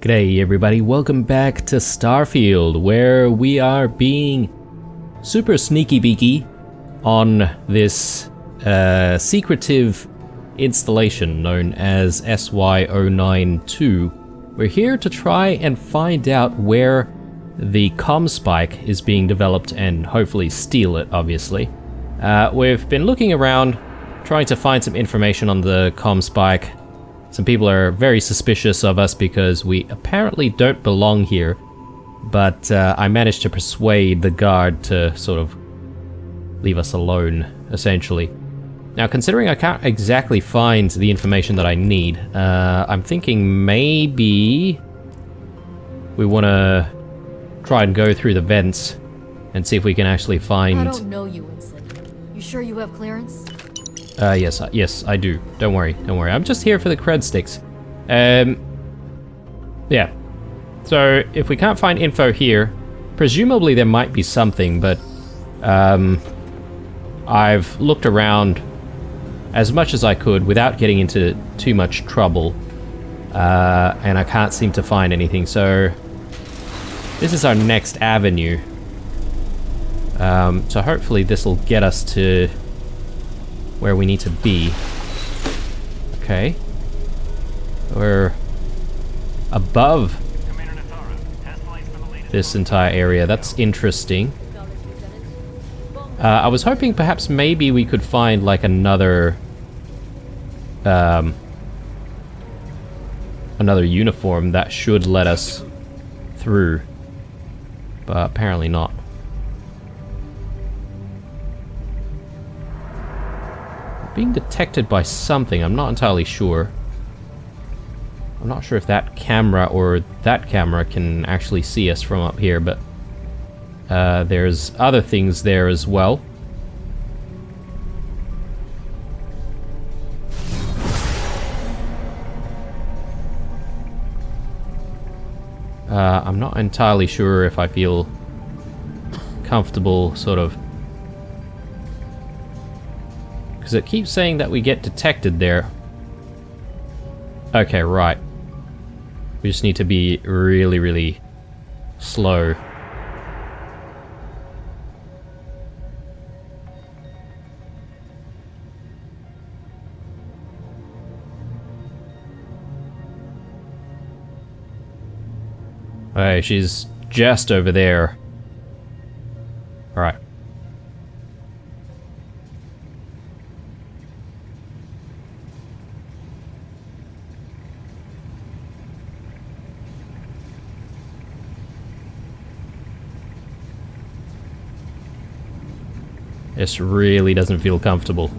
G'day everybody, welcome back to Starfield, where we are being super sneaky beaky on this secretive installation known as SY-092. We're here to try and find out where the comm spike is being developed and hopefully steal it, obviously. We've been looking around, trying to find some information on the comm spike. Some people are very suspicious of us because we apparently don't belong here, but I managed to persuade the guard to sort of leave us alone, essentially. Now, considering I can't exactly find the information that I need, I'm thinking maybe we want to try and go through the vents and see if we can actually find... I don't know you, Winston. You sure you have clearance? Yes, I do. Don't worry. I'm just here for the cred sticks. Yeah. So, if we can't find info here, presumably there might be something, but I've looked around as much as I could without getting into too much trouble, and I can't seem to find anything, so this is our next avenue. So hopefully this will get us to where we need to be. Okay. We're above this entire area. That's interesting. I was hoping perhaps maybe we could find like another another uniform that should let us through, but apparently not. Being detected by something, I'm not entirely sure. I'm not sure if that camera or that camera can actually see us from up here, but there's other things there as well. I'm not entirely sure if I feel comfortable sort of, because it keeps saying that we get detected there. Okay, right. We just need to be really, really slow. Hey, she's just over there. Alright. This really doesn't feel comfortable.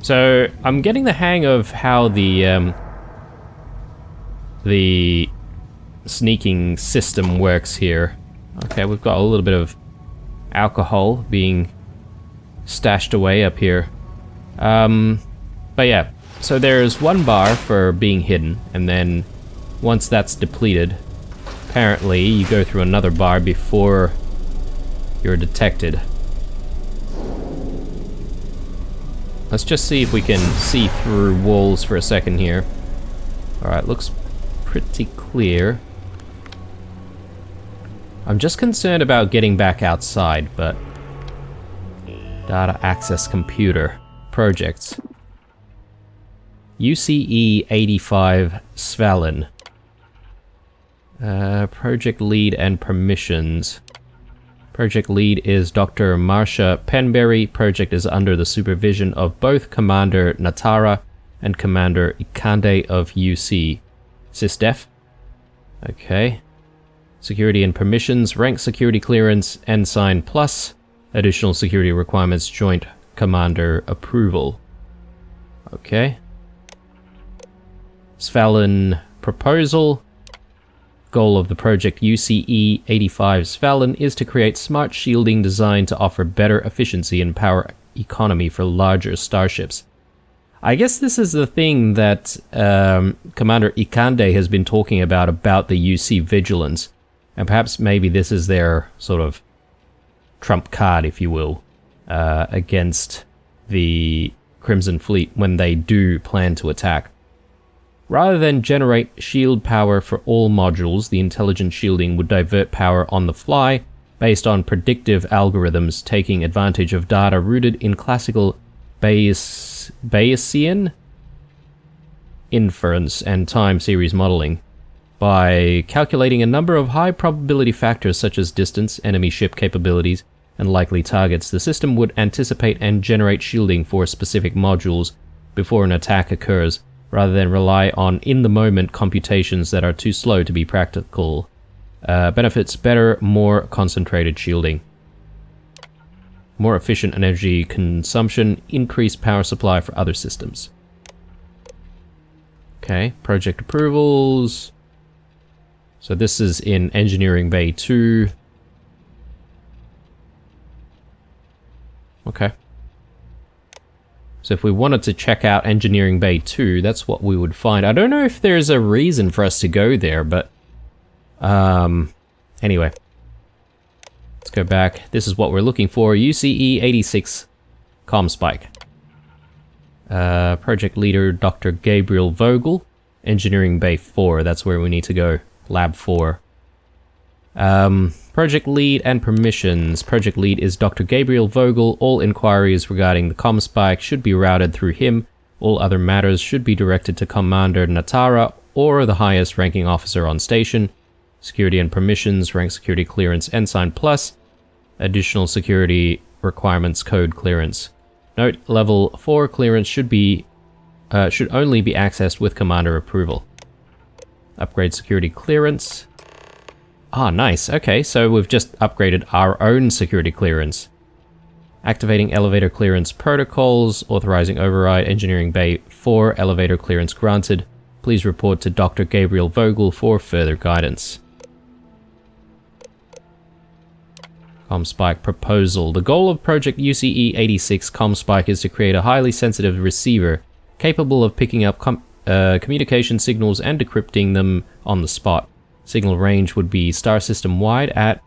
So, I'm getting the hang of how the sneaking system works here. Okay, we've got a little bit of alcohol being stashed away up here. But yeah, so there's one bar for being hidden, and then once that's depleted, apparently you go through another bar before you're detected. Let's just see if we can see through walls for a second here. Alright, looks pretty clear. I'm just concerned about getting back outside, but... Data access computer. Projects. UCE 85 Svalin. Project lead and permissions. Project lead is Dr. Marcia Penberry. Project is under the supervision of both Commander Natara and Commander Ikande of UC. SysDef. Okay. Security and permissions. Rank security clearance. Ensign plus. Additional security requirements. Joint Commander approval. Okay. Svalin proposal. Goal of the project UCE 85 Svalin is to create smart shielding designed to offer better efficiency and power economy for larger starships. I guess this is the thing that Commander Ikande has been talking about the UC Vigilance, and perhaps maybe this is their sort of trump card, if you will. against the Crimson Fleet when they do plan to attack. Rather than generate shield power for all modules, the intelligent shielding would divert power on the fly based on predictive algorithms taking advantage of data rooted in classical Bayesian inference and time series modeling. By calculating a number of high probability factors such as distance, enemy ship capabilities, and likely targets, the system would anticipate and generate shielding for specific modules before an attack occurs, rather than rely on in-the-moment computations that are too slow to be practical. Benefits: better, more concentrated shielding. More efficient energy consumption, increased power supply for other systems. Okay, project approvals. So this is in Engineering Bay 2. Okay. So if we wanted to check out Engineering Bay 2, that's what we would find. I don't know if there's a reason for us to go there, but... anyway. Let's go back. This is what we're looking for. UCE 86 comm spike. Project leader Dr. Gabriel Vogel. Engineering Bay 4, that's where we need to go. Lab 4. Project lead and permissions. Project lead is Dr. Gabriel Vogel. All inquiries regarding the comm spike should be routed through him. All other matters should be directed to Commander Natara or the highest ranking officer on station. Security and permissions, rank security clearance, Ensign Plus. Additional security requirements, code clearance. Note, level 4 clearance should only be accessed with commander approval. Upgrade security clearance. Ah, nice. Okay, so we've just upgraded our own security clearance. Activating elevator clearance protocols. Authorizing override. Engineering Bay 4 elevator clearance granted. Please report to Dr. Gabriel Vogel for further guidance. ComSpike proposal. The goal of Project UCE 86 ComSpike is to create a highly sensitive receiver capable of picking up communication signals and decrypting them on the spot. Signal range would be star system wide at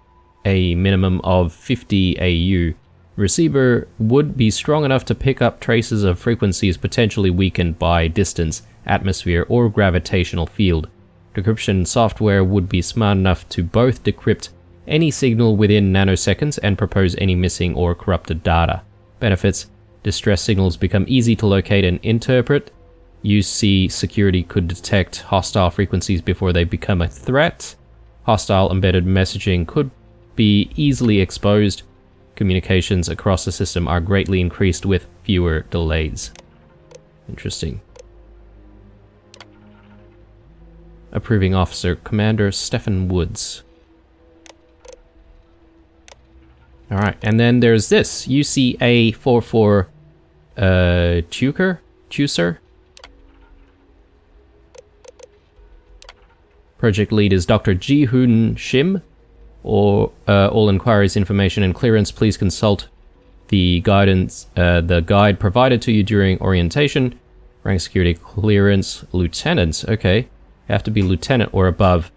a minimum of 50 AU. Receiver would be strong enough to pick up traces of frequencies potentially weakened by distance, atmosphere, or gravitational field. Decryption software would be smart enough to both decrypt any signal within nanoseconds and propose any missing or corrupted data. Benefits: distress signals become easy to locate and interpret. UC security could detect hostile frequencies before they become a threat. Hostile embedded messaging could be easily exposed. Communications across the system are greatly increased with fewer delays. Interesting. Approving officer, Commander Stephen Woods. Alright, and then there's this, UCA44 Tucer. Project lead is Dr. Ji-Hoon Shim. All inquiries, information, and clearance, please consult the guide provided to you during orientation. Rank security clearance, lieutenants. Okay, you have to be lieutenant or above.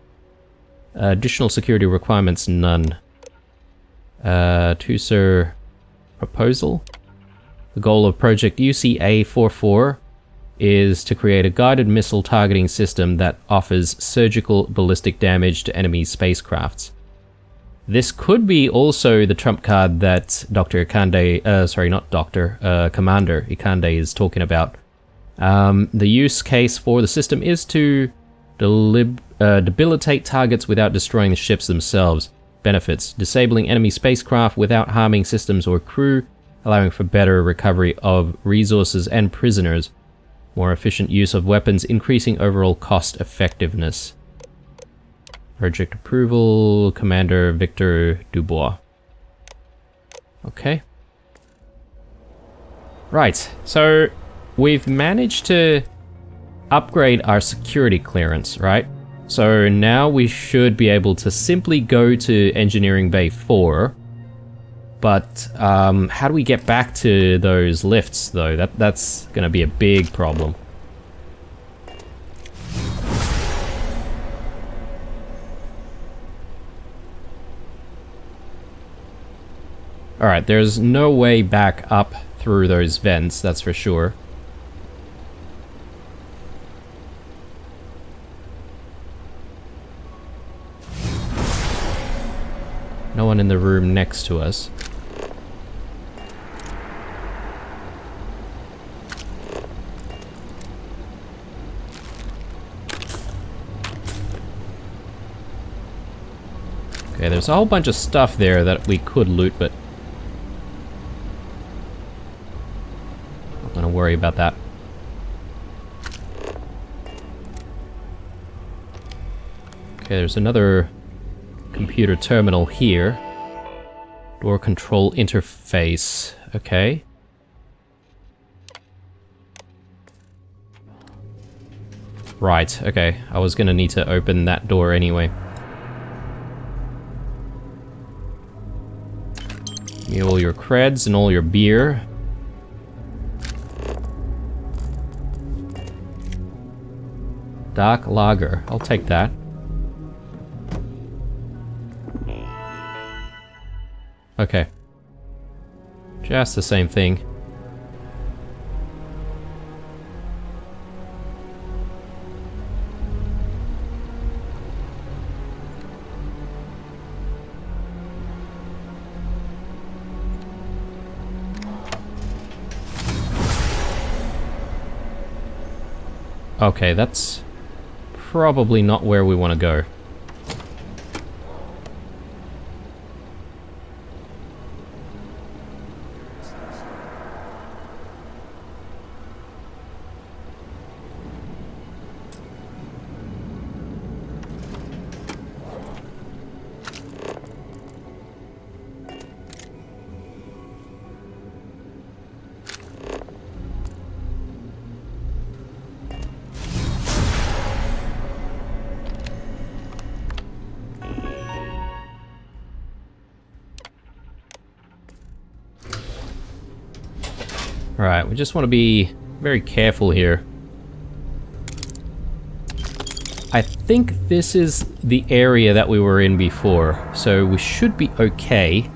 Additional security requirements, none. Tucer proposal. The goal of Project UCA44 is to create a guided missile targeting system that offers surgical ballistic damage to enemy spacecrafts. This could be also the trump card that Commander Ikande is talking about. The use case for the system is to debilitate targets without destroying the ships themselves. Benefits: disabling enemy spacecraft without harming systems or crew, allowing for better recovery of resources and prisoners. More efficient use of weapons, increasing overall cost effectiveness. Project approval, Commander Victor Dubois. Okay. Right, so we've managed to upgrade our security clearance, right? So now we should be able to simply go to Engineering Bay 4. But how do we get back to those lifts, though? That's going to be a big problem. Alright, there's no way back up through those vents, that's for sure. No one in the room next to us. Okay, there's a whole bunch of stuff there that we could loot, but not gonna worry about that. Okay, there's another computer terminal here. Door control interface. Okay. Right, okay. I was gonna need to open that door anyway. Give me all your creds and all your beer. Dark lager. I'll take that. Okay. Just the same thing. Okay, that's probably not where we want to go. Alright, we just want to be very careful here. I think this is the area that we were in before, so we should be okay.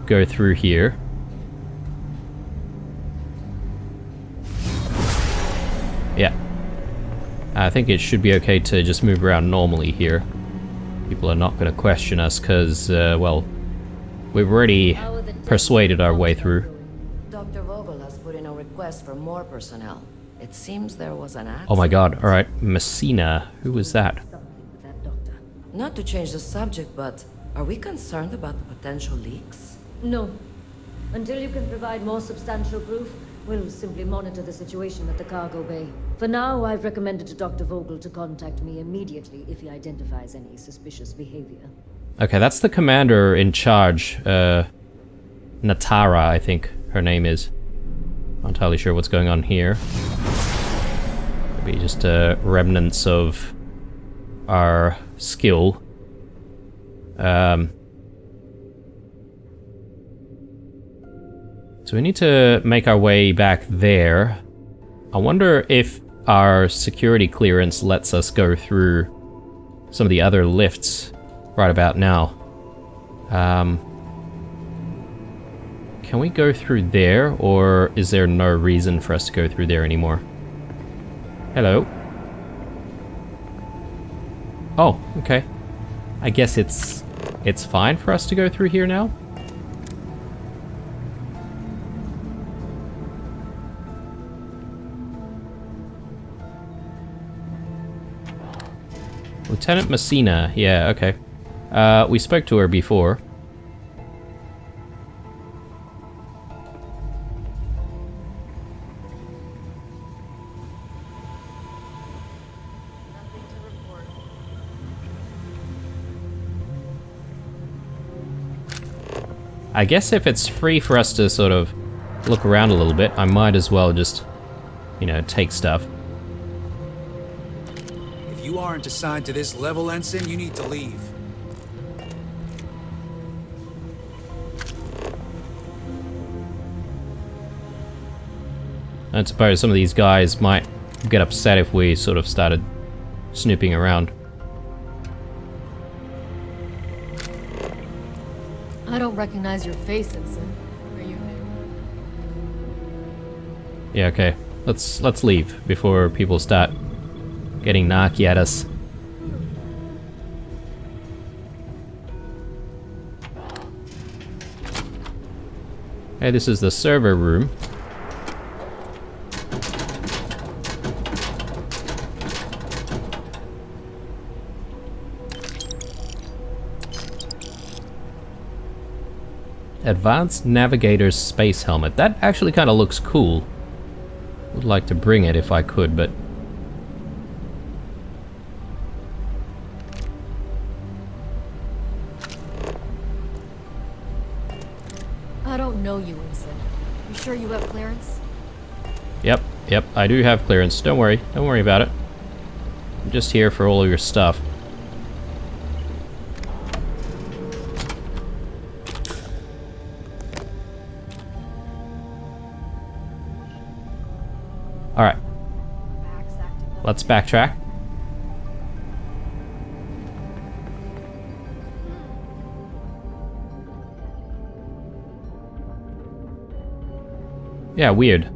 Go through here. Yeah. I think it should be okay to just move around normally here. People are not going to question us because, well, we've already persuaded our way through. Dr. Vogel has put in a request for more personnel. It seems there was an accident. Oh my god, alright. Messina. Who was that? Not to change the subject, but are we concerned about the potential leaks? No. Until you can provide more substantial proof, we'll simply monitor the situation at the cargo bay. For now, I've recommended to Dr. Vogel to contact me immediately if he identifies any suspicious behavior. Okay, that's the commander in charge. Natara, I think her name is. Not entirely sure what's going on here. Maybe just remnants of our skill. So we need to make our way back there. I wonder if our security clearance lets us go through some of the other lifts right about now. Can we go through there, or is there no reason for us to go through there anymore? Hello. Oh, okay. I guess it's fine for us to go through here now? Lieutenant Messina, yeah, okay. We spoke to her before. I guess if it's free for us to sort of look around a little bit, I might as well just, you know, take stuff. If you aren't assigned to this level, Ensign, you need to leave. I suppose some of these guys might get upset if we sort of started snooping around. I don't recognize your face, Ensign. Are you new? Yeah, okay. Let's leave before people start getting narky at us. Hey, this is the server room. Advanced Navigator's Space Helmet. That actually kind of looks cool. Would like to bring it if I could, but... I don't know you, Ensign. You sure you have clearance? Yep, I do have clearance. Don't worry about it. I'm just here for all of your stuff. Alright. Let's backtrack. Yeah, weird.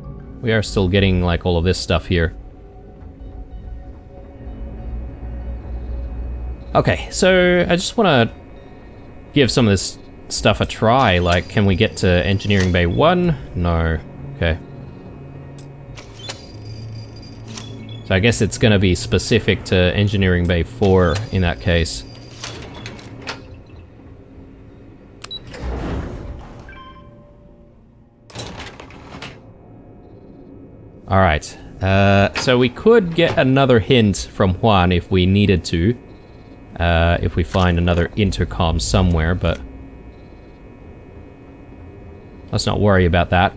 We are still getting, like, all of this stuff here. Okay, so I just want to give some of this stuff a try. Like, can we get to Engineering Bay 1? No. Okay. So I guess it's going to be specific to Engineering Bay 4 in that case. Alright, so we could get another hint from Juan if we needed to. If we find another intercom somewhere, but... let's not worry about that.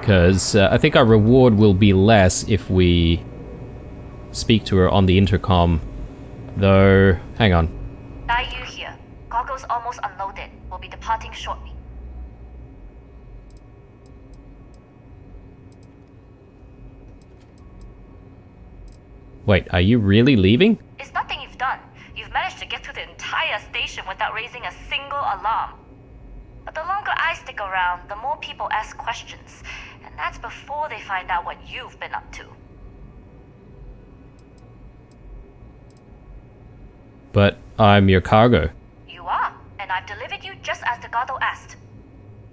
Because I think our reward will be less if we speak to her on the intercom. Though, hang on. Yu here. Goggles almost unloaded. We'll be departing shortly. Wait, are you really leaving? It's nothing you've done. You've managed to get through the entire station without raising a single alarm. But the longer I stick around, the more people ask questions. And that's before they find out what you've been up to. But I'm your cargo. You are, and I've delivered you just as Delgado asked.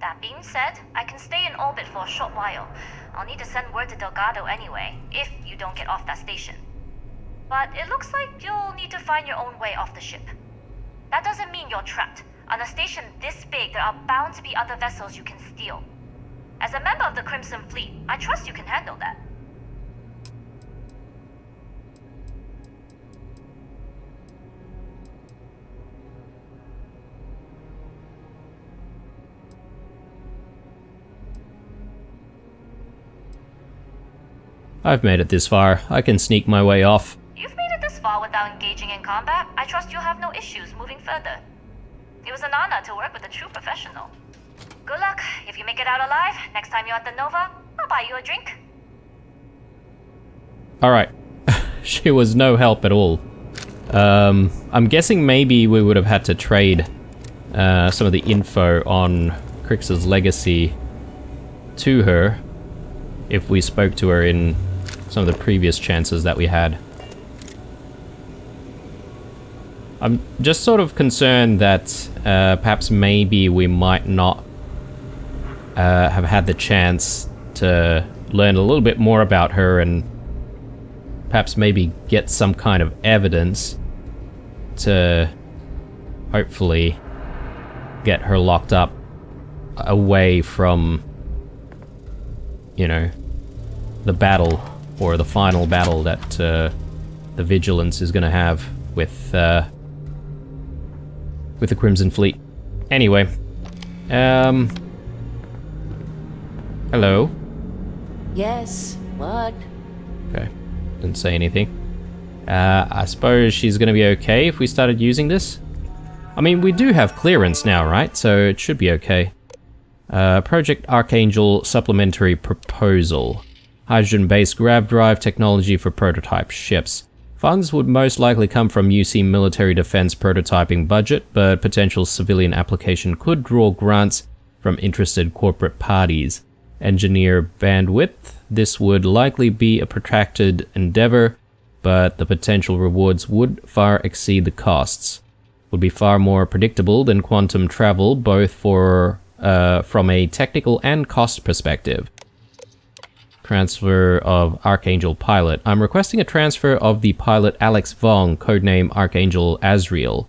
That being said, I can stay in orbit for a short while. I'll need to send word to Delgado anyway, if you don't get off that station. But it looks like you'll need to find your own way off the ship. That doesn't mean you're trapped. On a station this big, there are bound to be other vessels you can steal. As a member of the Crimson Fleet, I trust you can handle that. I've made it this far. I can sneak my way off. You've made it this far without engaging in combat. I trust you'll have no issues moving further. It was an honor to work with a true professional. Good luck. If you make it out alive, next time you're at the Nova, I'll buy you a drink. Alright. She was no help at all. I'm guessing maybe we would have had to trade some of the info on Crix's legacy to her if we spoke to her in some of the previous chances that we had. I'm just sort of concerned that perhaps maybe we might not have had the chance to learn a little bit more about her and perhaps maybe get some kind of evidence to hopefully get her locked up away from, you know, the battle, or the final battle that the Vigilance is going to have with the Crimson Fleet. Anyway, hello? Yes, what? Okay, didn't say anything. I suppose she's going to be okay if we started using this? I mean, we do have clearance now, right? So it should be okay. Project Archangel Supplementary Proposal. Hydrogen-based grav drive technology for prototype ships. Funds would most likely come from UC military defense prototyping budget, but potential civilian application could draw grants from interested corporate parties. Engineer bandwidth. This would likely be a protracted endeavor, but the potential rewards would far exceed the costs. Would be far more predictable than quantum travel, both from a technical and cost perspective. Transfer of Archangel pilot. I'm requesting a transfer of the pilot Alex Vong, codename Archangel Azriel,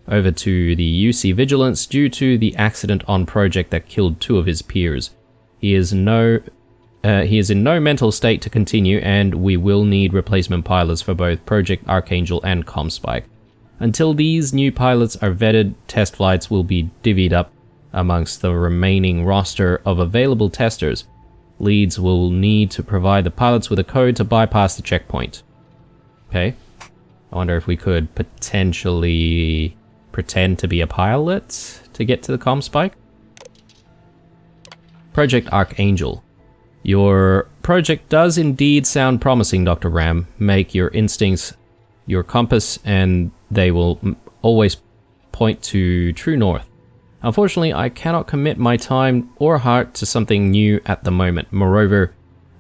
over to the UC Vigilance due to the accident on project that killed 2 of his peers. He is in no mental state to continue, and we will need replacement pilots for both Project Archangel and ComSpike. Until these new pilots are vetted, test flights will be divvied up amongst the remaining roster of available testers. Leads will need to provide the pilots with a code to bypass the checkpoint. Okay. I wonder if we could potentially pretend to be a pilot to get to the ComSpike. Project Archangel. Your project does indeed sound promising, Dr. Ram. Make your instincts your compass, and they will always point to true north. Unfortunately, I cannot commit my time or heart to something new at the moment. Moreover,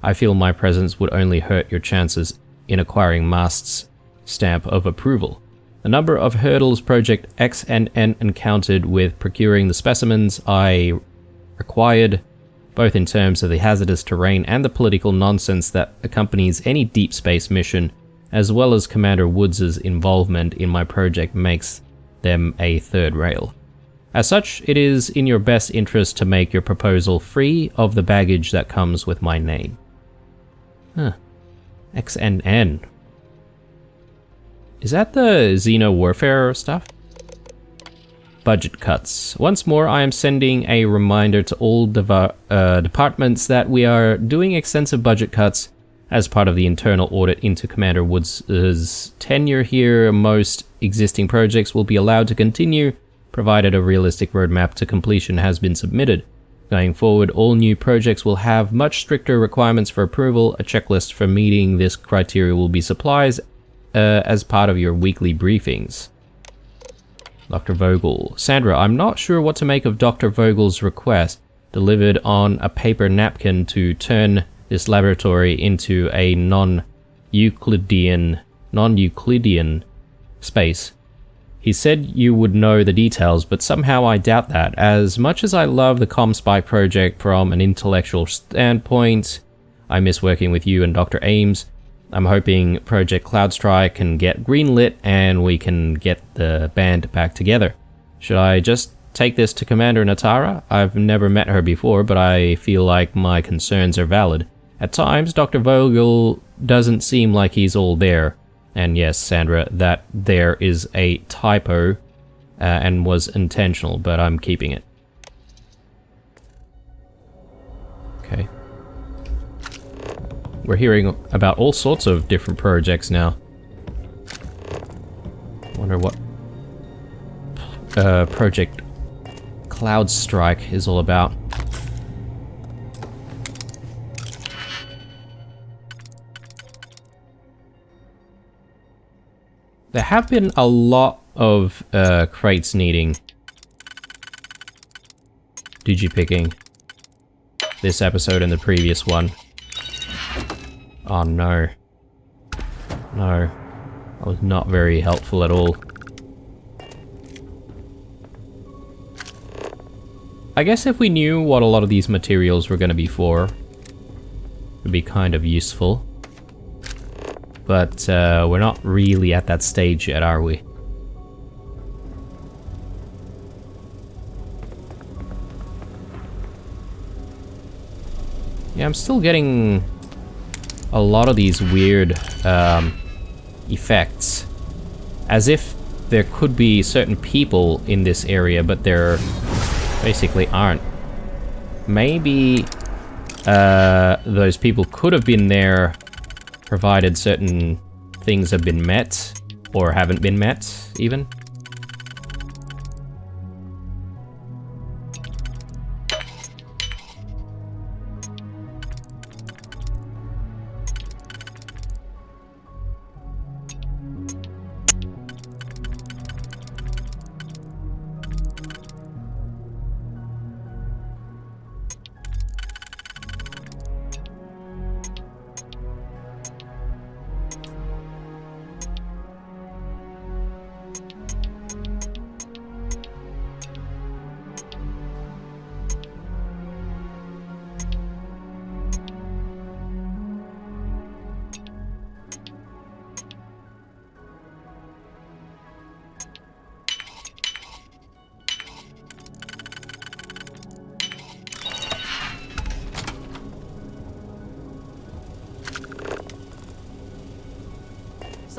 I feel my presence would only hurt your chances in acquiring Mast's stamp of approval. The number of hurdles Project XNN encountered with procuring the specimens I required, both in terms of the hazardous terrain and the political nonsense that accompanies any deep space mission, as well as Commander Woods' involvement in my project, makes them a third rail. As such, it is in your best interest to make your proposal free of the baggage that comes with my name. XNN. Is that the Xeno Warfare stuff? Budget cuts. Once more, I am sending a reminder to all departments that we are doing extensive budget cuts as part of the internal audit into Commander Woods' tenure here. Most existing projects will be allowed to continue, provided a realistic roadmap to completion has been submitted. Going forward, all new projects will have much stricter requirements for approval. A checklist for meeting this criteria will be supplied as part of your weekly briefings. Dr. Vogel. Sandra, I'm not sure what to make of Dr. Vogel's request, delivered on a paper napkin, to turn this laboratory into a non-Euclidean space. He said you would know the details, but somehow I doubt that. As much as I love the ComSpike project from an intellectual standpoint, I miss working with you and Dr. Ames. I'm hoping Project Cloudstrike can get greenlit and we can get the band back together. Should I just take this to Commander Natara? I've never met her before, but I feel like my concerns are valid. At times, Dr. Vogel doesn't seem like he's all there. And yes, Sandra, that there is a typo and was intentional, but I'm keeping it. Okay. We're hearing about all sorts of different projects now. Wonder what Project Cloudstrike is all about. There have been a lot of crates needing digipicking this episode and the previous one. Oh no. No. That was not very helpful at all. I guess if we knew what a lot of these materials were going to be for, it would be kind of useful. But we're not really at that stage yet, are we? Yeah, I'm still getting a lot of these weird effects. As if there could be certain people in this area, but there basically aren't. Maybe those people could have been there provided certain things have been met, or haven't been met, even.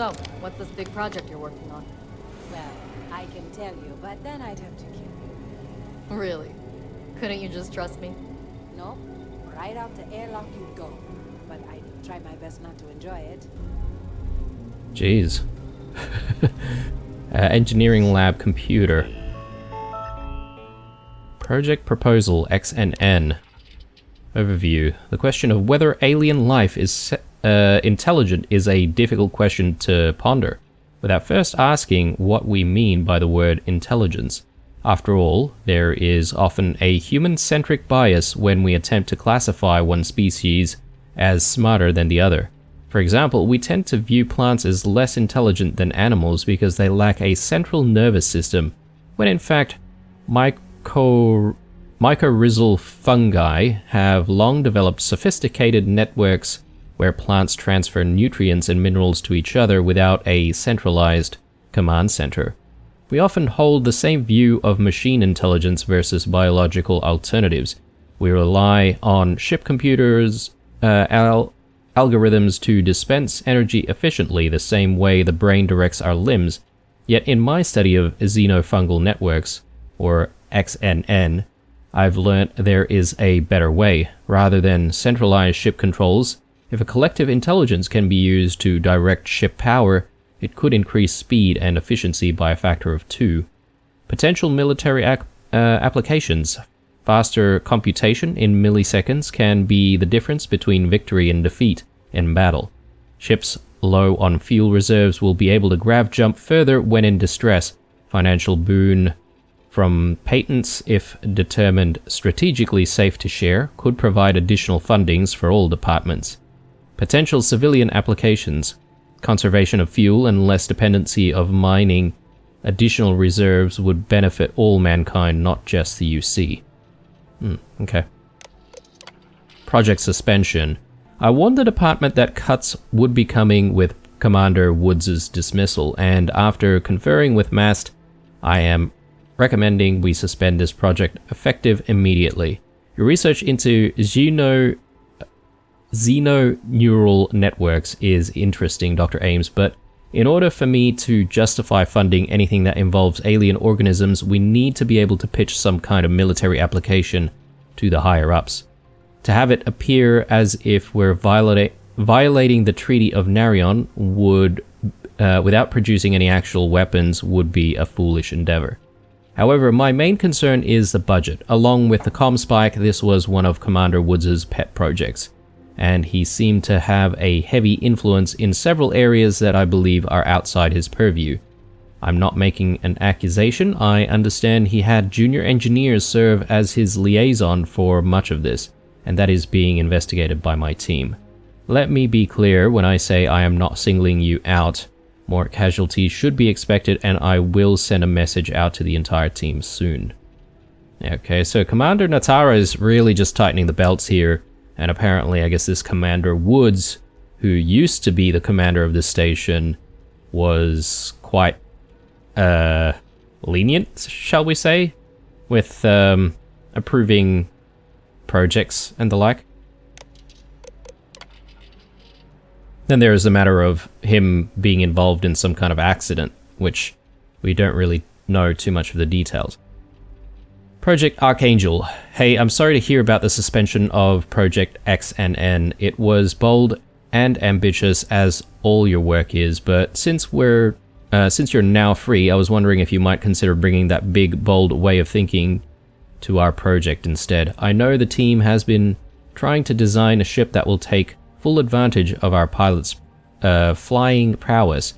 So, what's this big project you're working on? Well, I can tell you, but then I'd have to kill you. Really? Couldn't you just trust me? Nope. Right out the airlock you'd go. But I'd try my best not to enjoy it. Jeez. Engineering lab computer. Project proposal XNN. Overview. The question of whether alien life is intelligent is a difficult question to ponder, without first asking what we mean by the word intelligence. After all, there is often a human-centric bias when we attempt to classify one species as smarter than the other. For example, we tend to view plants as less intelligent than animals because they lack a central nervous system, when in fact, mycorrhizal fungi have long developed sophisticated networks where plants transfer nutrients and minerals to each other without a centralized command center. We often hold the same view of machine intelligence versus biological alternatives. We rely on ship computers, algorithms to dispense energy efficiently the same way the brain directs our limbs. Yet in my study of xenofungal networks, or XNN, I've learnt there is a better way. Rather than centralized ship controls, if a collective intelligence can be used to direct ship power, it could increase speed and efficiency by a factor of 2. Potential military applications. Faster computation in milliseconds can be the difference between victory and defeat in battle. Ships low on fuel reserves will be able to grav jump further when in distress. Financial boon from patents, if determined strategically safe to share, could provide additional fundings for all departments. Potential civilian applications. Conservation of fuel and less dependency of mining additional reserves would benefit all mankind, not just the UC. Okay. Project suspension. I warned the department that cuts would be coming with Commander Woods' dismissal, and after conferring with Mast, I am recommending we suspend this project effective immediately. Your research into xenoneural networks is interesting, Dr. Ames, but in order for me to justify funding anything that involves alien organisms, we need to be able to pitch some kind of military application to the higher-ups. To have it appear as if we're violating the Treaty of Narion would, without producing any actual weapons, would be a foolish endeavor. However, my main concern is the budget. Along with the ComSpike, this was one of Commander Woods' pet projects, and he seemed to have a heavy influence in several areas that I believe are outside his purview. I'm not making an accusation. I understand he had junior engineers serve as his liaison for much of this, and that is being investigated by my team. Let me be clear when I say I am not singling you out. More casualties should be expected, and I will send a message out to the entire team soon. Okay, so Commander Natara is really just tightening the belts here, and apparently I guess this Commander Woods, who used to be the commander of this station, was quite lenient, shall we say, with approving projects and the like. Then there is the matter of him being involved in some kind of accident, which we don't really know too much of the details. Project Archangel. Hey, I'm sorry to hear about the suspension of Project XNN. It was bold and ambitious, as all your work is, but since you're now free, I was wondering if you might consider bringing that big, bold way of thinking to our project instead. I know the team has been trying to design a ship that will take full advantage of our pilot's flying prowess,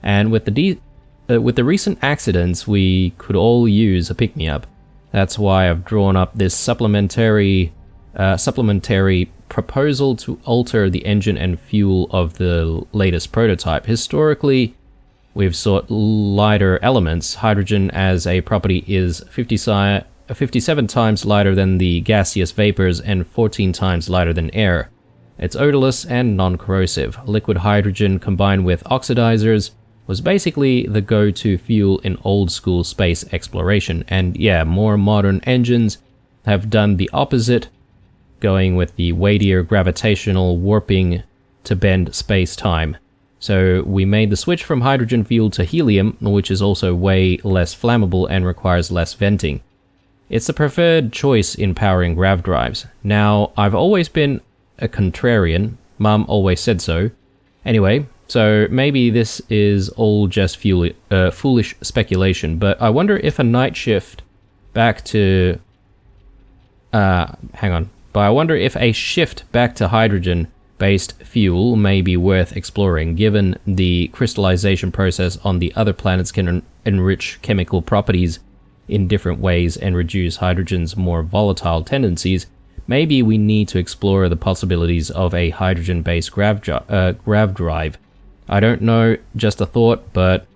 and with the recent accidents, we could all use a pick-me-up. That's why I've drawn up this supplementary proposal to alter the engine and fuel of the latest prototype. Historically, we've sought lighter elements. Hydrogen as a property is 57 times lighter than the gaseous vapors and 14 times lighter than air. It's odorless and non-corrosive. Liquid hydrogen combined with oxidizers was basically the go-to fuel in old-school space exploration, and yeah, more modern engines have done the opposite, going with the weightier gravitational warping to bend space-time. So we made the switch from hydrogen fuel to helium, which is also way less flammable and requires less venting. It's the preferred choice in powering grav drives. Now, I've always been a contrarian. Mum always said so. Anyway, so maybe this is all just foolish speculation, but I wonder if a night shift back to... But I wonder if a shift back to hydrogen-based fuel may be worth exploring, given the crystallization process on the other planets can enrich chemical properties in different ways and reduce hydrogen's more volatile tendencies. Maybe we need to explore the possibilities of a hydrogen-based grav drive. I don't know, just a thought, but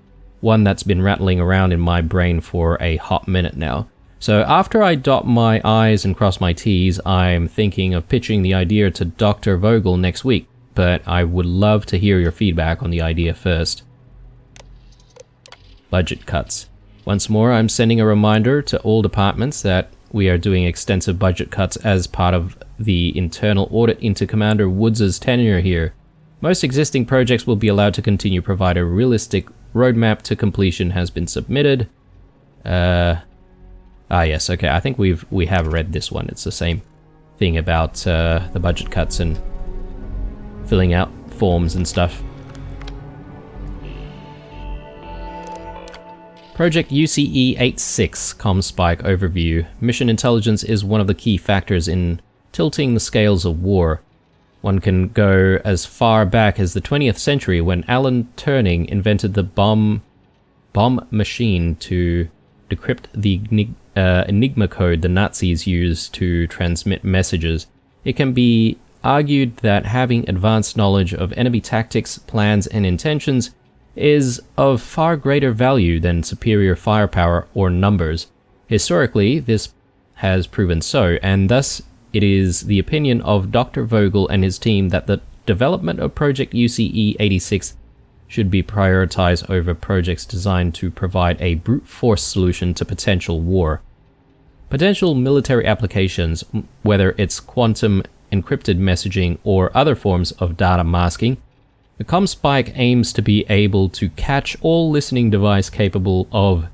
one that's been rattling around in my brain for a hot minute now. So after I dot my I's and cross my T's, I'm thinking of pitching the idea to Dr. Vogel next week, but I would love to hear your feedback on the idea first. Budget cuts. Once more, I'm sending a reminder to all departments that we are doing extensive budget cuts as part of the internal audit into Commander Woods' tenure here. Most existing projects will be allowed to continue, provided a realistic roadmap to completion has been submitted. Yes, okay, I think we have read this one. It's the same thing about the budget cuts and filling out forms and stuff. Project UCE-86 Comspike Overview. Mission intelligence is one of the key factors in tilting the scales of war. One can go as far back as the 20th century when Alan Turing invented the bomb machine to decrypt the Enigma code the Nazis used to transmit messages. It can be argued that having advanced knowledge of enemy tactics, plans, and intentions is of far greater value than superior firepower or numbers. Historically, this has proven so, and thus it is the opinion of Dr. Vogel and his team that the development of Project UCE-86 should be prioritized over projects designed to provide a brute force solution to potential war. Potential military applications, whether it's quantum encrypted messaging or other forms of data masking, the Comspike aims to be able to catch all listening device capable of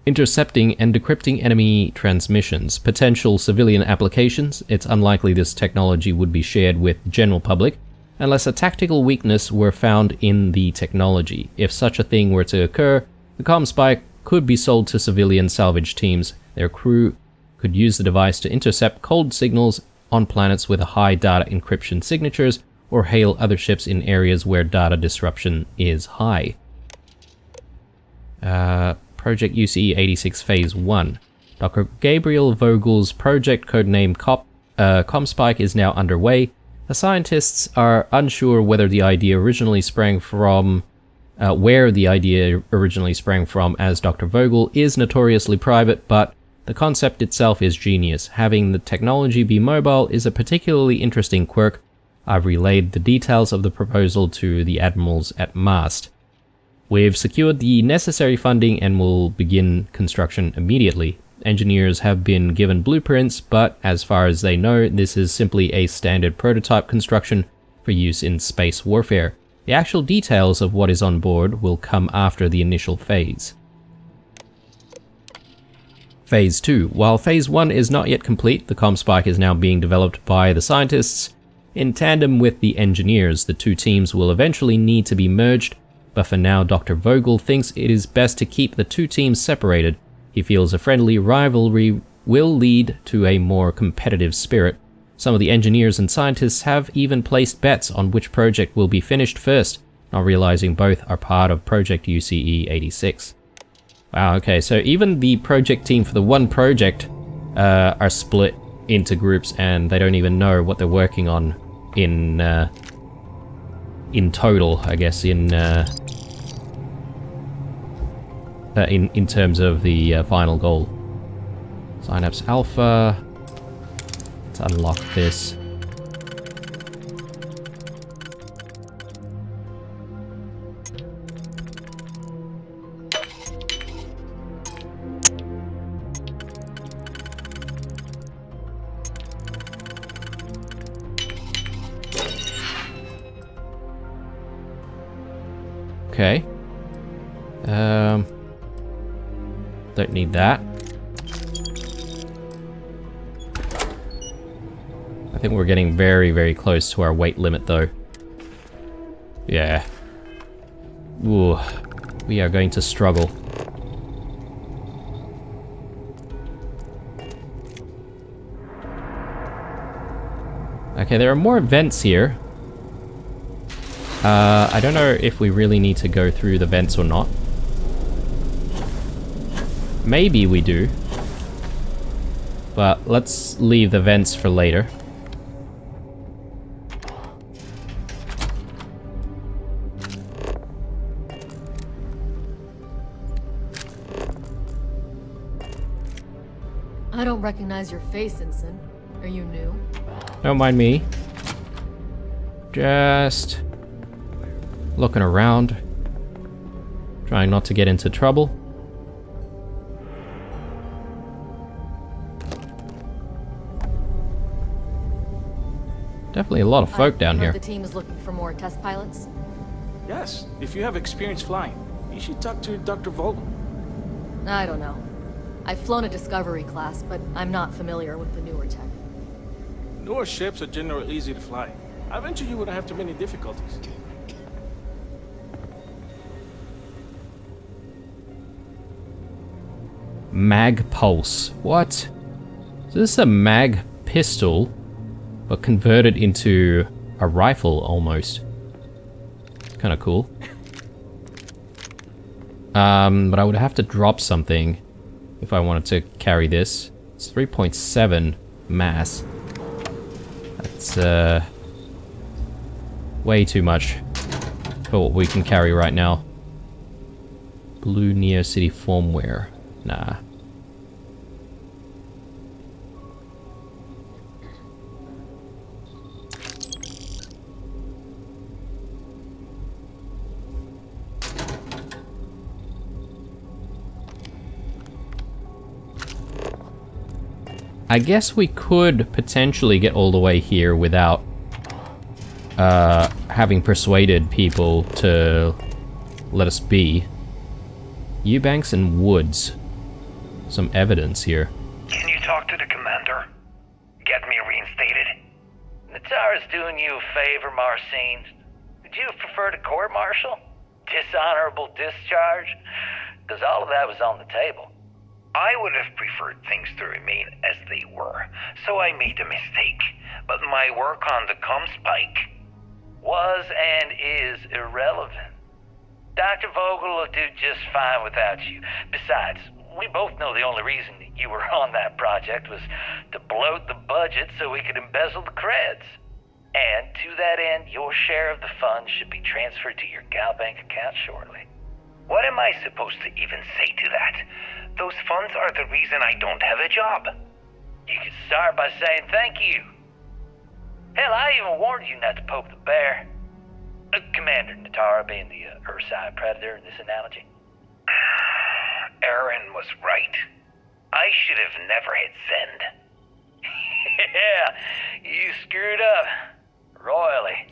intercepting and decrypting enemy transmissions. Potential civilian applications, it's unlikely this technology would be shared with the general public, unless a tactical weakness were found in the technology. If such a thing were to occur, the Comspike could be sold to civilian salvage teams. Their crew could use the device to intercept cold signals on planets with high data encryption signatures, or hail other ships in areas where data disruption is high. Project UCE-86 Phase 1. Dr. Gabriel Vogel's project, codename Comspike, is now underway. The scientists are unsure whether the idea originally sprang from where the idea originally sprang from, as Dr. Vogel is notoriously private, but the concept itself is genius. Having the technology be mobile is a particularly interesting quirk. I've relayed the details of the proposal to the admirals at Mast. We've secured the necessary funding and will begin construction immediately. Engineers have been given blueprints, but as far as they know, this is simply a standard prototype construction for use in space warfare. The actual details of what is on board will come after the initial phase. Phase 2. While Phase 1 is not yet complete, the Comspike is now being developed by the scientists in tandem with the engineers. The two teams will eventually need to be merged, but for now Dr. Vogel thinks it is best to keep the two teams separated. He feels a friendly rivalry will lead to a more competitive spirit. Some of the engineers and scientists have even placed bets on which project will be finished first, not realizing both are part of Project UCE-86. Wow, okay, so even the project team for the one project are split into groups, and they don't even know what they're working on in total, I guess, in terms of the final goal. Synapse Alpha. Let's unlock this. Okay. Don't need that. I think we're getting very, very close to our weight limit, though. Yeah. Ooh. We are going to struggle. Okay, there are more vents here. I don't know if we really need to go through the vents or not. Maybe we do. But let's leave the vents for later. I don't recognize your face, Ensign. Are you new? Don't mind me. Just looking around. Trying not to get into trouble. Definitely a lot of folk down here. The team is looking for more test pilots. Yes, if you have experience flying, you should talk to Dr. Vogel. I don't know. I've flown a Discovery class, but I'm not familiar with the newer tech. Newer ships are generally easy to fly. I venture you wouldn't have too many difficulties. Mag pulse. What? So this is a mag pistol, but converted into a rifle almost. Kind of cool. But I would have to drop something if I wanted to carry this. It's 3.7 mass. That's way too much for what we can carry right now. Blue Neo City firmware. Nah. I guess we could potentially get all the way here without having persuaded people to let us be. Eubanks and Woods. Some evidence here. Can you talk to the commander? Get me reinstated? Natara's doing you a favor, Marcine. Would you have preferred a court-martial? Dishonorable discharge? Because all of that was on the table. I would have preferred things to remain as they were, so I made a mistake. But my work on the spike was and is irrelevant. Dr. Vogel will do just fine without you. Besides, we both know the only reason that you were on that project was to bloat the budget so we could embezzle the creds. And to that end, your share of the funds should be transferred to your Gal Bank account shortly. What am I supposed to even say to that? Those funds are the reason I don't have a job. You could start by saying thank you. Hell, I even warned you not to poke the bear. Commander Natara being the Ursine Predator in this analogy. Aaron was right. I should have never hit send. Yeah, you screwed up. Royally.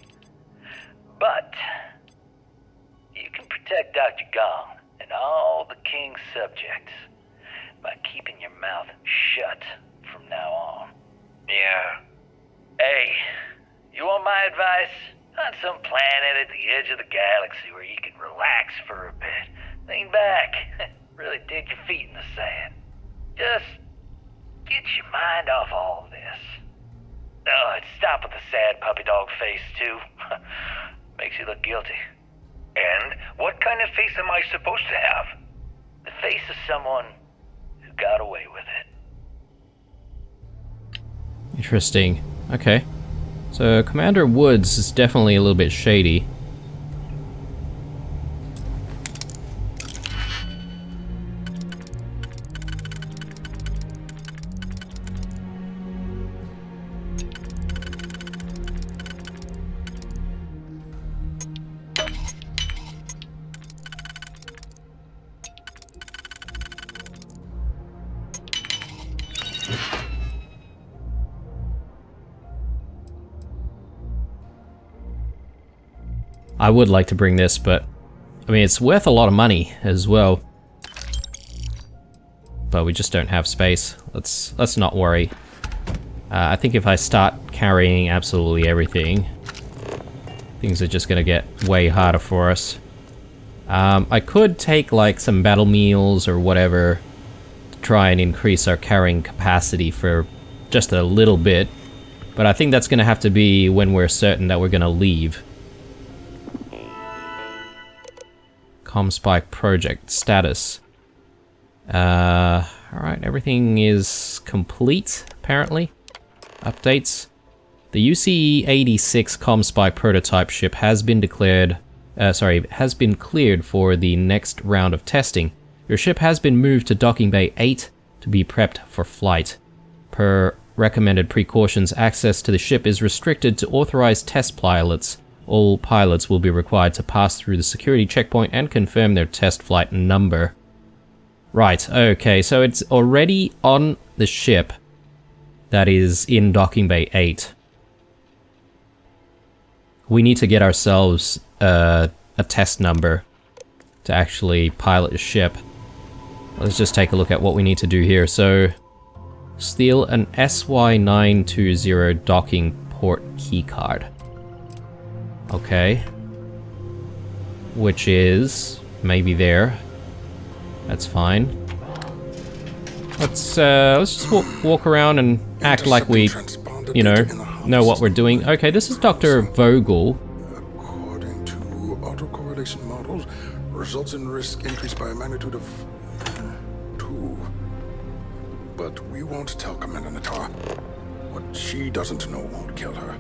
But you can protect Dr. Gong and all the King's subjects by keeping your mouth shut from now on. Yeah. Hey, you want my advice? On some planet at the edge of the galaxy where you can relax for a bit. Lean back. Really dig your feet in the sand. Just get your mind off all this. Oh, and stop with the sad puppy dog face, too. Makes you look guilty. And what kind of face am I supposed to have? The face of someone who got away with it. Interesting. Okay. So Commander Woods is definitely a little bit shady. I would like to bring this, but mean, it's worth a lot of money as well. But we just don't have space. Let's not worry. I think if I start carrying absolutely everything, things are just gonna get way harder for us. I could take like some battle meals or whatever to try and increase our carrying capacity for just a little bit, but I think that's gonna have to be when we're certain that we're gonna leave. Comspike project status. Alright, everything is complete, apparently. Updates. The UCE-86 Comspike prototype ship has been cleared for the next round of testing. Your ship has been moved to Docking Bay 8 to be prepped for flight. Per recommended precautions, access to the ship is restricted to authorized test pilots. All pilots will be required to pass through the security checkpoint and confirm their test flight number. Right, okay, so it's already on the ship that is in Docking Bay 8. We need to get ourselves a test number to actually pilot a ship. Let's just take a look at what we need to do here. So, steal an SY920 docking port keycard. Okay. Which is maybe there. That's fine. Let's just walk around and act like we, you know what we're doing. Okay, this is Dr. Vogel. According to autocorrelation models, results in risk increased by a magnitude of 2. But we won't tell Commander Natar. What she doesn't know won't kill her.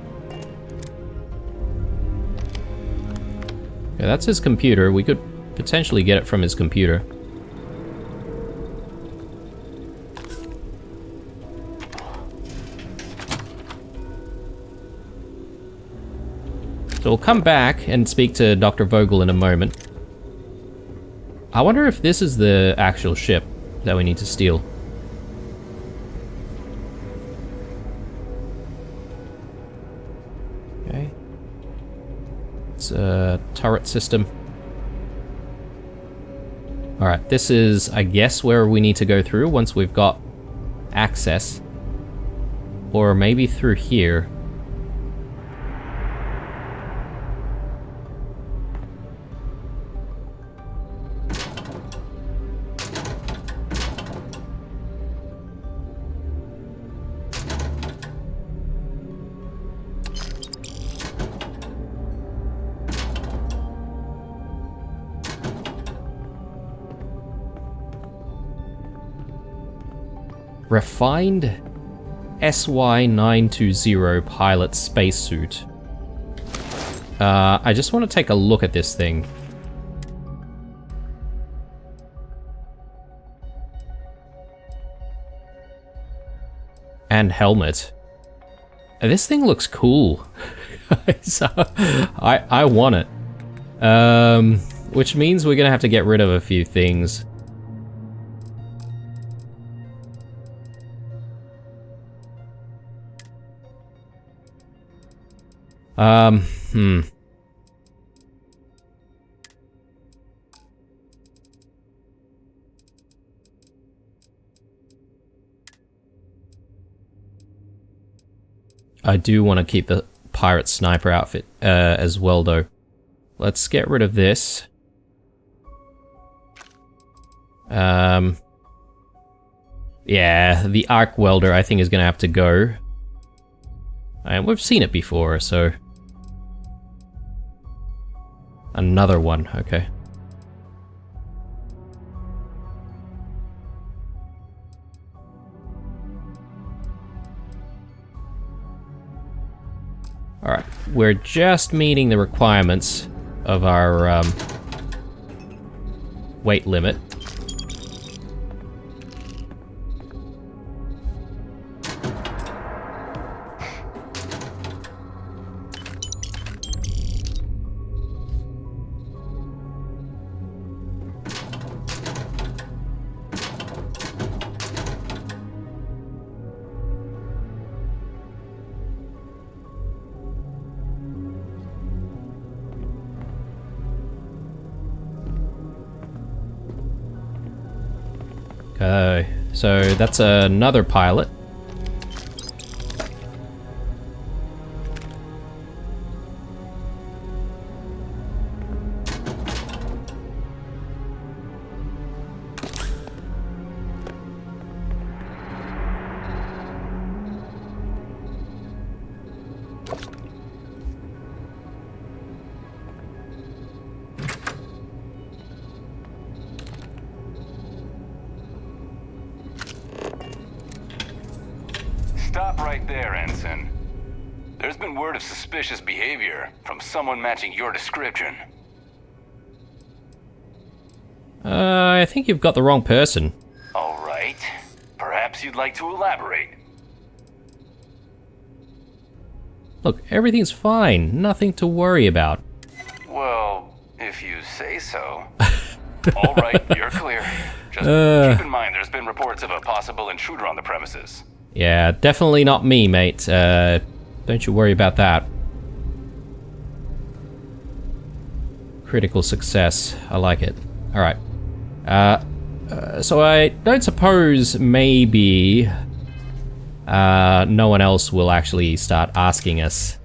Yeah, that's his computer. We could potentially get it from his computer. So we'll come back and speak to Dr. Vogel in a moment. I wonder if this is the actual ship that we need to steal. Okay. It's a turret system. Alright, this is, I guess, where we need to go through once we've got access. Or maybe through here. Refined SY920 pilot spacesuit. I just want to take a look at this thing. And helmet. This thing looks cool. So, I want it. Which means we're gonna have to get rid of a few things. I do want to keep the pirate sniper outfit as well, though. Let's get rid of this. Yeah, the arc welder I think is going to have to go. And we've seen it before, so... Another one, okay. Alright, we're just meeting the requirements of our weight limit. So that's another pilot. Stop right there, Ensign. There's been word of suspicious behavior from someone matching your description. I think you've got the wrong person. All right. Perhaps you'd like to elaborate. Look, everything's fine. Nothing to worry about. Well, if you say so. All right, you're clear. Just keep in mind there's been reports of a possible intruder on the premises. Yeah, definitely not me, mate. Don't you worry about that. Critical success. I like it. Alright. So I don't suppose maybe no one else will actually start asking us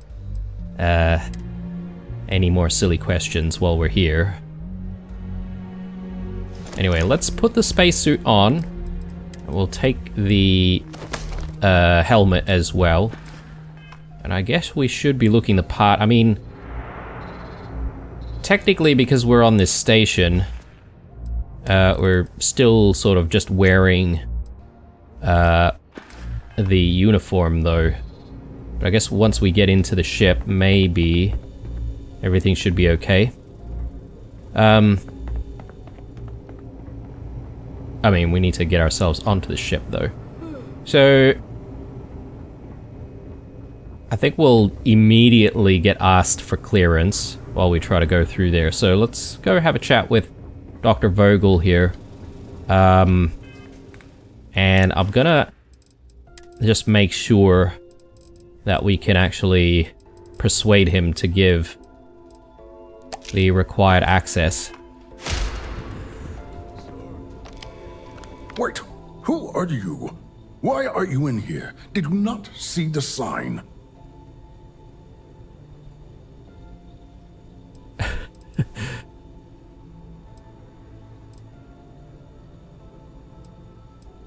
any more silly questions while we're here. Anyway, let's put the spacesuit on. We'll take the helmet as well. And I guess we should be looking the part. I mean, technically, because we're on this station, we're still sort of just wearing the uniform, though. But I guess once we get into the ship, maybe everything should be okay. I mean, we need to get ourselves onto the ship, though. So I think we'll immediately get asked for clearance while we try to go through there. So let's go have a chat with Dr. Vogel here. And I'm gonna just make sure that we can actually persuade him to give the required access. Wait, who are you? Why are you in here? Did you not see the sign?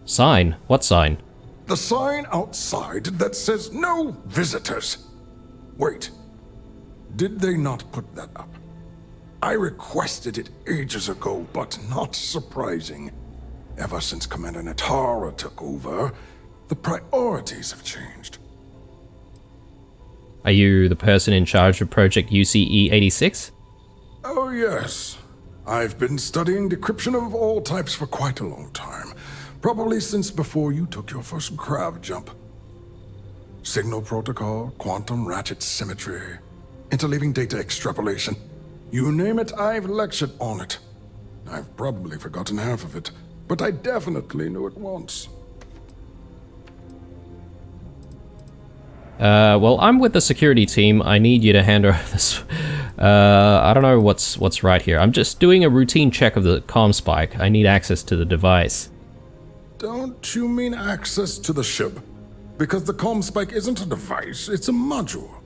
Sign? What sign? The sign outside that says no visitors. Wait, did they not put that up? I requested it ages ago, but not surprising. Ever since Commander Natara took over, the priorities have changed. Are you the person in charge of Project UCE-86? Oh yes. I've been studying decryption of all types for quite a long time. Probably since before you took your first grav jump. Signal protocol, quantum ratchet symmetry, interleaving data extrapolation. You name it, I've lectured on it. I've probably forgotten half of it, but I definitely knew it once. Well, I'm with the security team. I need you to hand over this. I don't know what's right here. I'm just doing a routine check of the comm spike. I need access to the device. Don't you mean access to the ship? Because the comm spike isn't a device, it's a module.